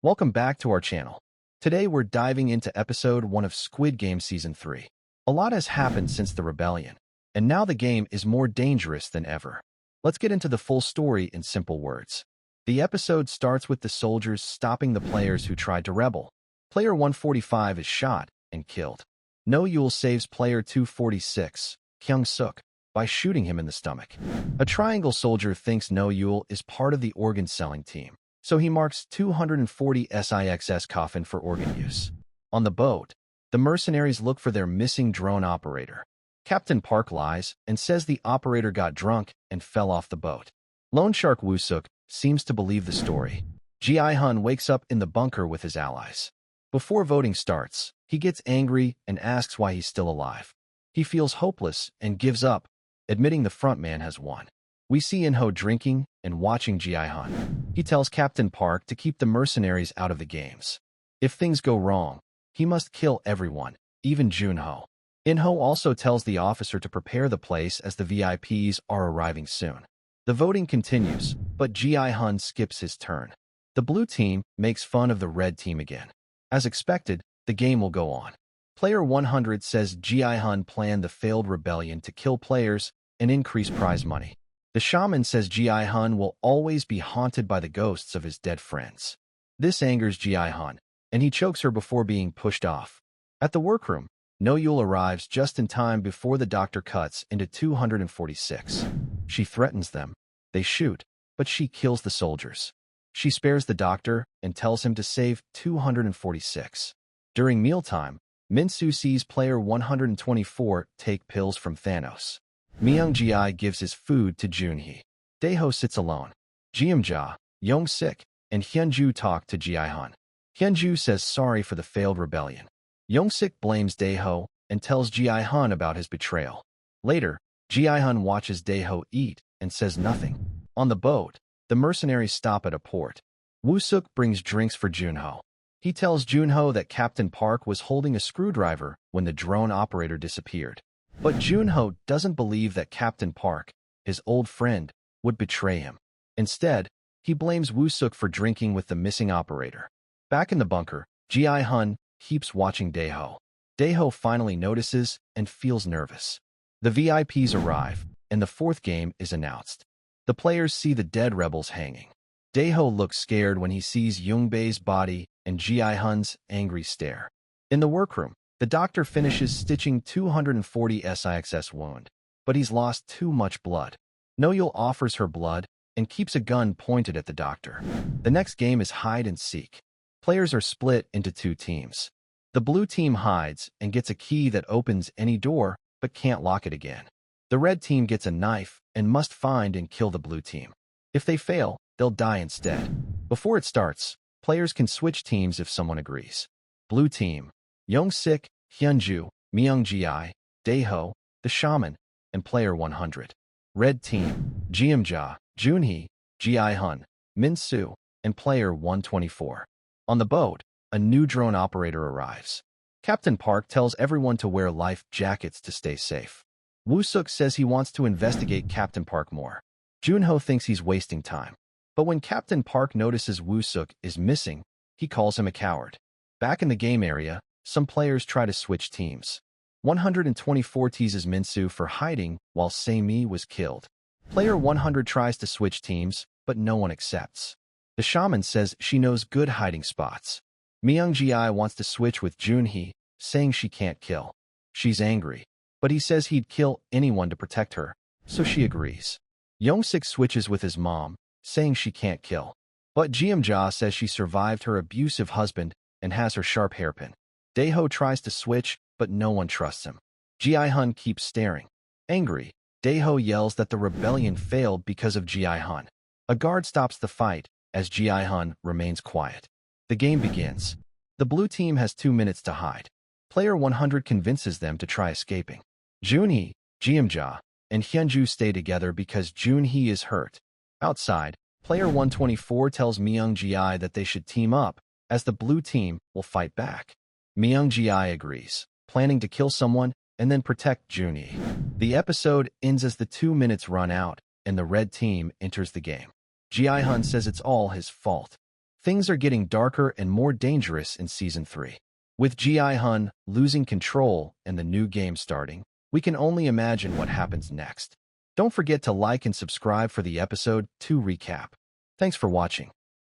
Welcome back to our channel. Today we're diving into episode 1 of Squid Game Season 3. A lot has happened since the rebellion, and now the game is more dangerous than ever. Let's get into the full story in simple words. The episode starts with the soldiers stopping the players who tried to rebel. Player 145 is shot and killed. No Yul saves player 246, Kyung-suk, by shooting him in the stomach. A triangle soldier thinks No Yul is part of the organ-selling team, so he marks 240 SIXS coffin for organ use. On the boat, the mercenaries look for their missing drone operator. Captain Park lies and says the operator got drunk and fell off the boat. Loan shark Woo-suk seems to believe the story. Gi-hun wakes up in the bunker with his allies. Before voting starts, he gets angry and asks why he's still alive. He feels hopeless and gives up, admitting the front man has won. We see In-ho drinking and watching Gi-hun. He tells Captain Park to keep the mercenaries out of the games. If things go wrong, he must kill everyone, even Jun-ho. In-ho also tells the officer to prepare the place as the VIPs are arriving soon. The voting continues, but Gi-hun skips his turn. The blue team makes fun of the red team again. As expected, the game will go on. Player 100 says Gi-hun planned the failed rebellion to kill players and increase prize money. The shaman says Gi-hun will always be haunted by the ghosts of his dead friends. This angers Gi-hun, and he chokes her before being pushed off. At the workroom, No Yul arrives just in time before the doctor cuts into 246. She threatens them. They shoot, but she kills the soldiers. She spares the doctor and tells him to save 246. During mealtime, Min-soo sees player 124 take pills from Thanos. Myung-ji gives his food to Jun-hee. Dae-ho sits alone. Jeom-ja, Yong-sik, and Hyun-ju talk to Gi-hun. Hyun-ju says sorry for the failed rebellion. Yong-sik blames Dae-ho and tells Gi-hun about his betrayal. Later, Gi-hun watches Dae-ho eat and says nothing. On the boat, the mercenaries stop at a port. Woo-suk brings drinks for Jun-ho. He tells Jun-ho that Captain Park was holding a screwdriver when the drone operator disappeared. But Jun-ho doesn't believe that Captain Park, his old friend, would betray him. Instead, he blames Woo-suk for drinking with the missing operator. Back in the bunker, Gi-hun keeps watching Dae-ho. Dae-ho finally notices and feels nervous. The VIPs arrive, and the fourth game is announced. The players see the dead rebels hanging. Dae-ho looks scared when he sees Yoongbei's body and Gi-hun's angry stare. In the workroom, the doctor finishes stitching 240 SIXS wound, but he's lost too much blood. No Yul offers her blood and keeps a gun pointed at the doctor. The next game is hide and seek. Players are split into two teams. The blue team hides and gets a key that opens any door but can't lock it again. The red team gets a knife and must find and kill the blue team. If they fail, they'll die instead. Before it starts, players can switch teams if someone agrees. Blue team: Yong-sik, Hyun-ju, Myung-ji, Dae-ho, the shaman, and player 100. Red team: Jeom-ja, Jun-hee, Gi-hun, Min-soo, and player 124. On the boat, a new drone operator arrives. Captain Park tells everyone to wear life jackets to stay safe. Woo-suk says he wants to investigate Captain Park more. Jun-ho thinks he's wasting time. But when Captain Park notices Woo-suk is missing, he calls him a coward. Back in the game area, some players try to switch teams. 124 teases Min-soo for hiding while Se-mi was killed. Player 100 tries to switch teams, but no one accepts. The shaman says she knows good hiding spots. Myung-ji wants to switch with Jun-hee, saying she can't kill. She's angry, but he says he'd kill anyone to protect her, so she agrees. Yong-sik switches with his mom, saying she can't kill. But Jeom-ja says she survived her abusive husband and has her sharp hairpin. Dae-ho tries to switch, but no one trusts him. Gi-hun keeps staring. Angry, Dae-ho yells that the rebellion failed because of Gi-hun. A guard stops the fight, as Gi-hun remains quiet. The game begins. The blue team has 2 minutes to hide. Player 100 convinces them to try escaping. Jun-hee, Jeom-ja, and Hyun-ju stay together because Jun-hee is hurt. Outside, player 124 tells Myung-ji that they should team up, as the blue team will fight back. Myung-ji agrees, planning to kill someone and then protect Jun-hee. The episode ends as the 2 minutes run out, and the red team enters the game. Gi-hun says it's all his fault. Things are getting darker and more dangerous in Season 3. With Gi-hun losing control and the new game starting, we can only imagine what happens next. Don't forget to like and subscribe for the episode 2 recap. Thanks for watching.